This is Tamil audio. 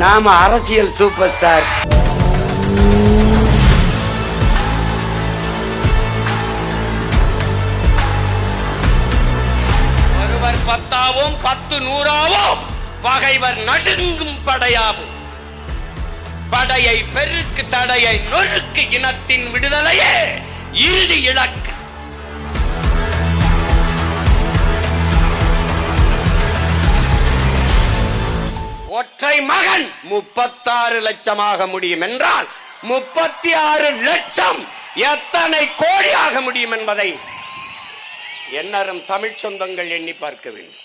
நாம அரசியல் சூப்பர் ஸ்டார். ஒருவர் 10ஆவும் 10 100ஆவும் பகைவர் நடுங்கும் படையாவும். படையை பெருக்கு தடையை நொறுக்கு இனத்தின் விடுதலையே இறுதி இலக்கு. ஒற்றை மகன் 36 லட்சமாக முடியும் என்றால் 36 லட்சம் எத்தனை கோடி ஆக முடியும் என்பதை எண்ணரும் தமிழ் சொந்தங்கள் எண்ணி பார்க்க வேண்டும்.